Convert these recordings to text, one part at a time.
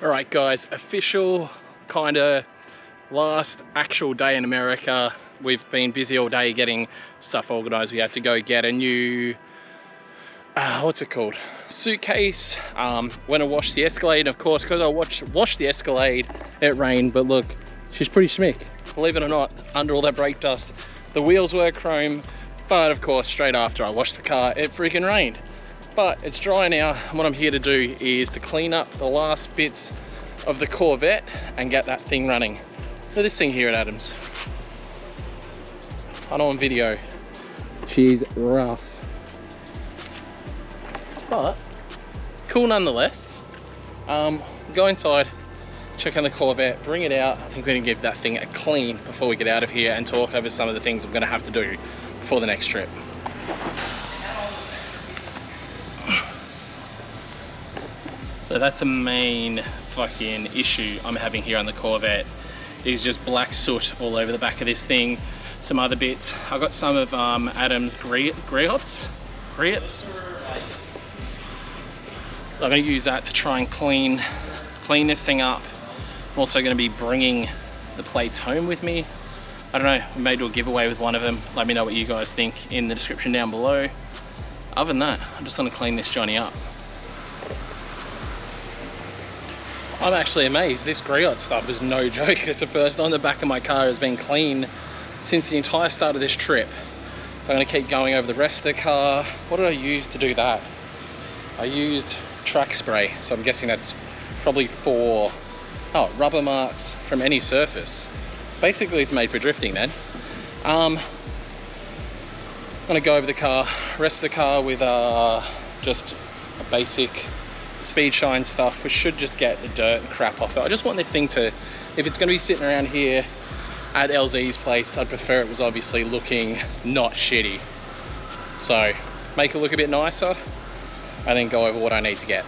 All right, guys, official kind of last actual day in America. We've been busy all day getting stuff organized. We had to go get a new, what's it called? Suitcase. Went and washed the Escalade. Of course, because I washed the Escalade, it rained, but look, she's pretty schmick. Believe it or not, under all that brake dust. The wheels were chrome, but of course, straight after I washed the car, it freaking rained. But it's dry now, and what I'm here to do is to clean up the last bits of the Corvette and get that thing running. Look at this thing here at Adams. I know on video, she's rough. But cool nonetheless. Go inside, check on the Corvette, bring it out. I think we're gonna give that thing a clean before we get out of here and talk over some of the things I'm gonna have to do for the next trip. So that's a main fucking issue I'm having here on the Corvette, is just black soot all over the back of this thing. Some other bits. I got some of Adam's griots. So I'm gonna use that to try and clean this thing up. I'm also gonna be bringing the plates home with me. I don't know, we may do a giveaway with one of them. Let me know what you guys think in the description down below. Other than that, I just want to clean this Johnny up. I'm actually amazed. This griot stuff is no joke. It's the first time the back of my car has been clean since the entire start of this trip. So I'm gonna keep going over the rest of the car. What did I use to do that? I used track spray. So I'm guessing that's probably for, rubber marks from any surface. Basically it's made for drifting then. I'm gonna go over the car, rest of the car with just a basic speed shine stuff, which should just get the dirt and crap off it. I just want this thing to, if it's going to be sitting around here at LZ's place, I'd prefer it was obviously looking not shitty. So make it look a bit nicer and then go over what I need to get.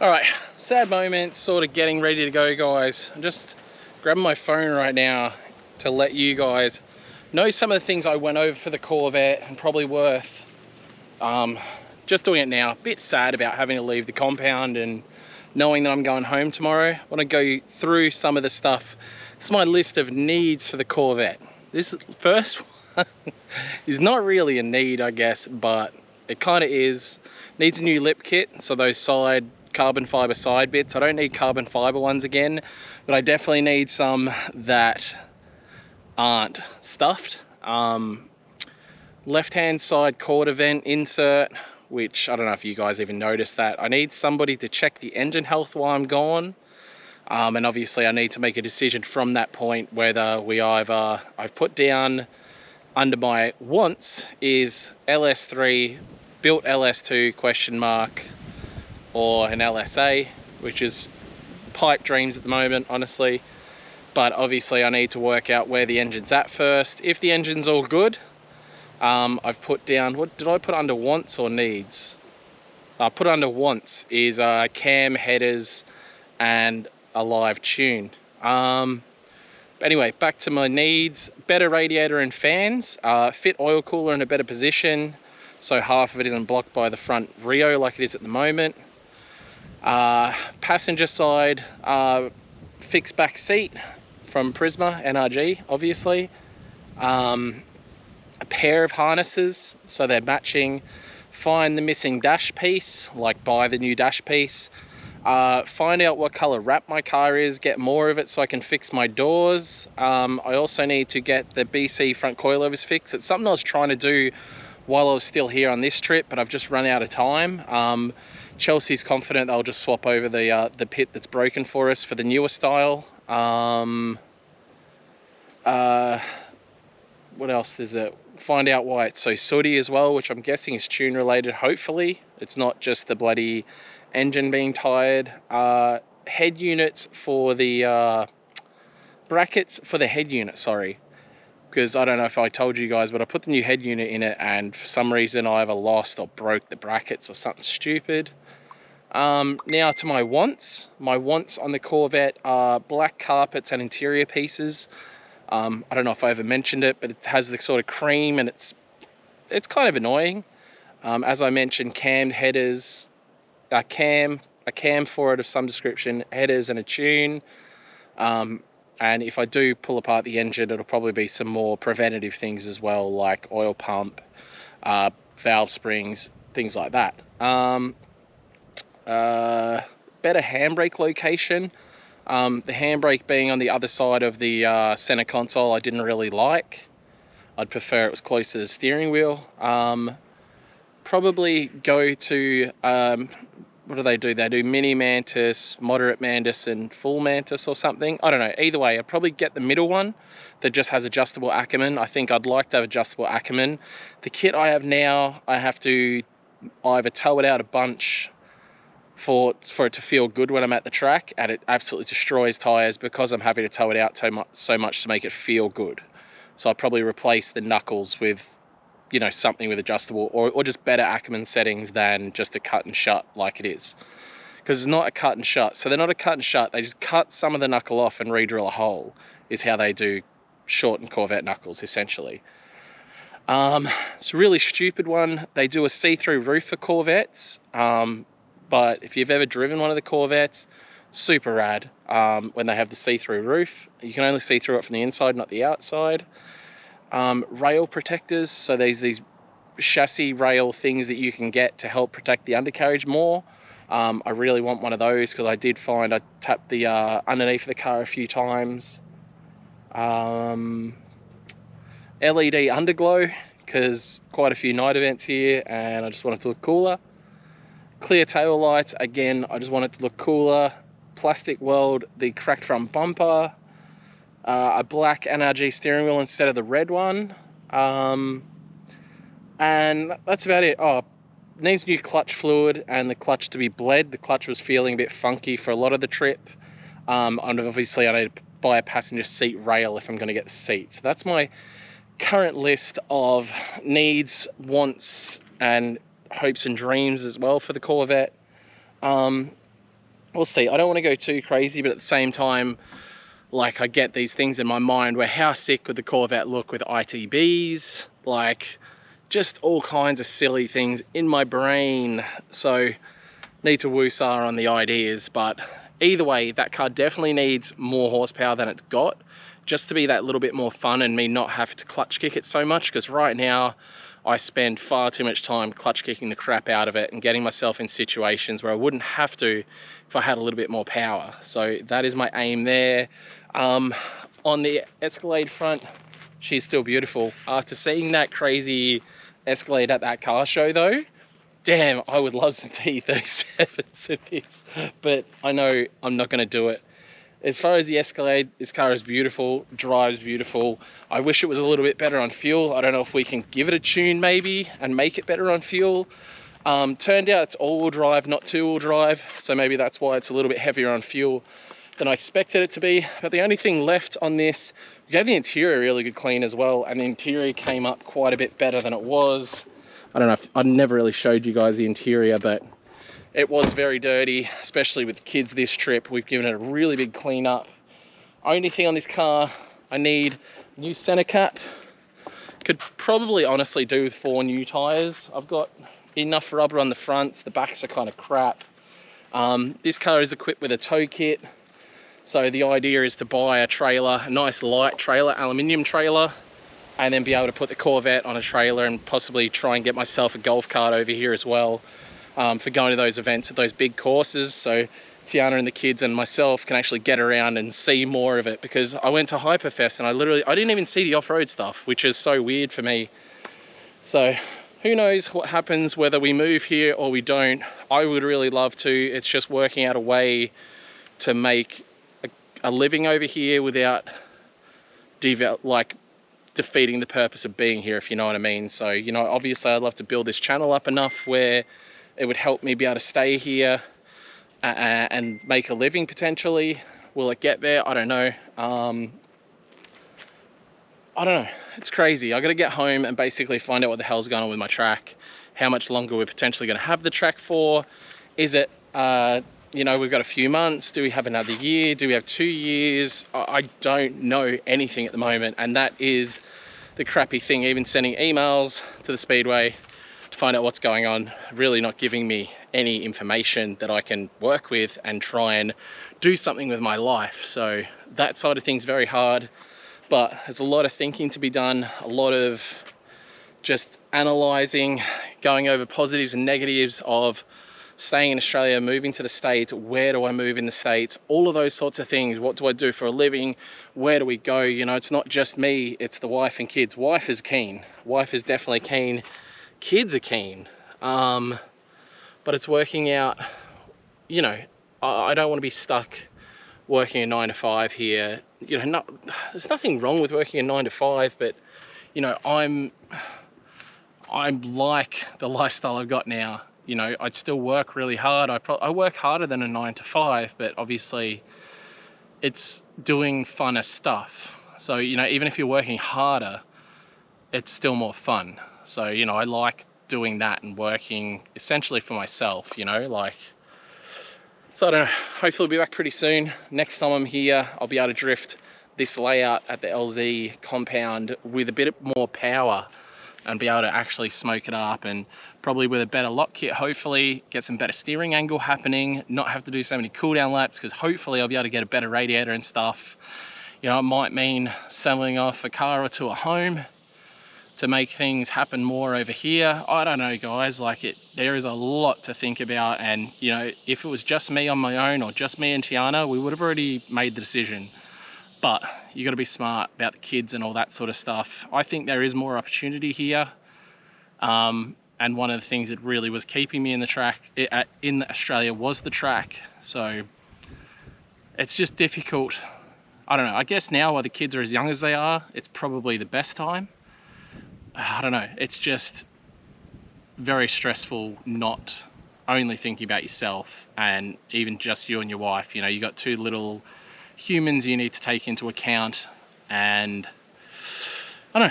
All right, sad moment, sort of getting ready to go, guys. I'm just grabbing my phone right now to let you guys know some of the things I went over for the Corvette and probably worth just doing it now. A bit sad about having to leave the compound and knowing that I'm going home tomorrow. I want to go through some of the stuff. It's my list of needs for the Corvette. This first one is not really a need, I guess, but it kind of is. Needs a new lip kit, so those side carbon fiber side bits. I don't need carbon fiber ones again, but I definitely need some that aren't stuffed. Left hand side quarter vent insert, which I don't know if you guys even noticed that. I need somebody to check the engine health while I'm gone. And obviously I need to make a decision from that point whether we either, I've put down under my wants is LS3, built LS2 question mark, or an LSA, which is pipe dreams at the moment, honestly. But obviously I need to work out where the engine's at first. If the engine's all good, I've put down, what did I put under wants or needs? I put under wants is cam, headers, and a live tune. Anyway, back to my needs. Better radiator and fans, fit oil cooler in a better position so half of it isn't blocked by the front Rio like it is at the moment. Passenger side, fixed back seat from Prisma NRG, obviously. A pair of harnesses so they're matching. Find the missing dash piece, like buy the new dash piece. Find out what color wrap my car is, get more of it so I can fix my doors. I also need to get the BC front coilovers fixed. It's something I was trying to do while I was still here on this trip, but I've just run out of time. Chelsea's confident they'll just swap over the pit that's broken for us for the newer style. What else is it? Find out why it's so sooty as well, which I'm guessing is tune related, hopefully. It's not just the bloody engine being tired. Head units for the brackets for the head unit, sorry, because I don't know if I told you guys, but I put the new head unit in it and for some reason I either lost or broke the brackets or something stupid. Now to my wants. My wants on the Corvette are black carpets and interior pieces. I don't know if I ever mentioned it, but it has the sort of cream and it's kind of annoying. As I mentioned, cammed headers, a cam for it of some description, headers and a tune. And if I do pull apart the engine, it'll probably be some more preventative things as well, like oil pump, valve springs, things like that. Better handbrake location. The handbrake being on the other side of the center console I didn't really like. I'd prefer it was close to the steering wheel. Probably go to, what do? They do mini mantis, moderate mantis, and full mantis or something. I don't know. Either way, I'd probably get the middle one that just has adjustable Ackerman. I think I'd like to have adjustable Ackerman. The kit I have now, I have to either tow it out a bunch for it to feel good when I'm at the track, and it absolutely destroys tires because I'm having to tow it out so much to make it feel good. So I'll probably replace the knuckles with, you know, something with adjustable or just better Ackerman settings than just a cut and shut like it is, because it's not a cut and shut. So they're not a cut and shut, they just cut some of the knuckle off and re-drill a hole is how they do shortened Corvette knuckles essentially. It's a really stupid one. They do a see-through roof for Corvettes, but if you've ever driven one of the Corvettes, super rad. When they have the see-through roof, you can only see through it from the inside, not the outside. Rail protectors, so there's these chassis rail things that you can get to help protect the undercarriage more. I really want one of those because I did find I tapped the underneath of the car a few times. LED underglow, because quite a few night events here and I just want it to look cooler. Clear tail lights, again, I just want it to look cooler. Plastic weld the cracked front bumper. A black NRG steering wheel instead of the red one. And that's about it. Oh, needs new clutch fluid and the clutch to be bled. The clutch was feeling a bit funky for a lot of the trip. And obviously I need to buy a passenger seat rail if I'm going to get the seat. So that's my current list of needs, wants, and hopes and dreams as well for the Corvette. We'll see. I don't want to go too crazy, but at the same time, like, I get these things in my mind where how sick would the Corvette look with ITBs, like just all kinds of silly things in my brain. So need to woosah on the ideas, but either way, that car definitely needs more horsepower than it's got, just to be that little bit more fun and me not have to clutch kick it so much, because right now I spend far too much time clutch kicking the crap out of it and getting myself in situations where I wouldn't have to if I had a little bit more power. So that is my aim there. On the Escalade front, she's still beautiful. After seeing that crazy Escalade at that car show though, damn, I would love some T37s with this, but I know I'm not going to do it. As far as the Escalade, this car is beautiful, drives beautiful. I wish it was a little bit better on fuel. I don't know if we can give it a tune maybe and make it better on fuel. Turned out it's all-wheel drive, not two-wheel drive, so maybe that's why it's a little bit heavier on fuel than I expected it to be. But the only thing left on this, we gave the interior a really good clean as well, and the interior came up quite a bit better than it was. I don't know if I never really showed you guys the interior, but it was very dirty, especially with kids this trip. We've given it a really big clean up. Only thing on this car, I need a new center cap. Could probably honestly do with 4 new tires. I've got enough rubber on the fronts, the backs are kind of crap. This car is equipped with a tow kit. So the idea is to buy a trailer, a nice light trailer, aluminium trailer, and then be able to put the Corvette on a trailer and possibly try and get myself a golf cart over here as well. For going to those events at those big courses, so Tiana and the kids and myself can actually get around and see more of it, because I went to Hyperfest and I didn't even see the off-road stuff, which is so weird for me. So who knows what happens, whether we move here or we don't. I would really love to. It's just working out a way to make a living over here without defeating the purpose of being here, if you know what I mean. So, you know, obviously I'd love to build this channel up enough where it would help me be able to stay here and make a living potentially. Will it get there? I don't know. I don't know. It's crazy. I got to get home and basically find out what the hell's going on with my track, how much longer we're potentially going to have the track for. Is it, you know, we've got a few months. Do we have another year? Do we have 2 years? I don't know anything at the moment. And that is the crappy thing. Even sending emails to the Speedway to find out what's going on, really not giving me any information that I can work with and try and do something with my life. So that side of things very hard, but there's a lot of thinking to be done, a lot of just analyzing, going over positives and negatives of staying in Australia, moving to the States. Where do I move in the States? All of those sorts of things. What do I do for a living? Where do we go? You know, it's not just me, it's the wife and kids. Wife is keen. Wife is definitely keen. Kids are keen, but it's working out. You know, I don't want to be stuck working a 9 to 5 here. You know, there's nothing wrong with working a 9 to 5, but you know, I'm like the lifestyle I've got now. You know, I'd still work really hard. I work harder than a 9 to 5, but obviously it's doing funner stuff. So, you know, even if you're working harder, it's still more fun. So, you know, I like doing that and working essentially for myself, you know, like, so I don't know, hopefully I'll be back pretty soon. Next time I'm here, I'll be able to drift this layout at the LZ compound with a bit more power and be able to actually smoke it up, and probably with a better lock kit, hopefully get some better steering angle happening, not have to do so many cool down laps, because hopefully I'll be able to get a better radiator and stuff. You know, it might mean selling off a car or two at home to make things happen more over here. I don't know, guys, like there is a lot to think about, and you know, if it was just me on my own or just me and Tiana, we would have already made the decision. But you got to be smart about the kids and all that sort of stuff. I think there is more opportunity here, and one of the things that really was keeping me in the track in Australia was the track. So it's just difficult. I don't know, I guess now while the kids are as young as they are, it's probably the best time. I don't know, it's just very stressful not only thinking about yourself and even just you and your wife. You know, you got 2 little humans you need to take into account, and I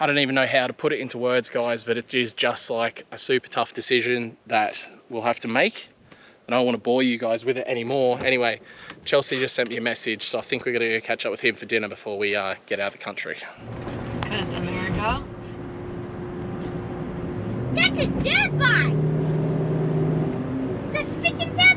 don't even know how to put it into words, guys, but it is just like a super tough decision that we'll have to make, and I don't want to bore you guys with it anymore. Anyway, Chelsea just sent me a message, so I think we're going to go catch up with him for dinner before we get out of the country. Because America. That's a dirt bike! It's a freaking dirt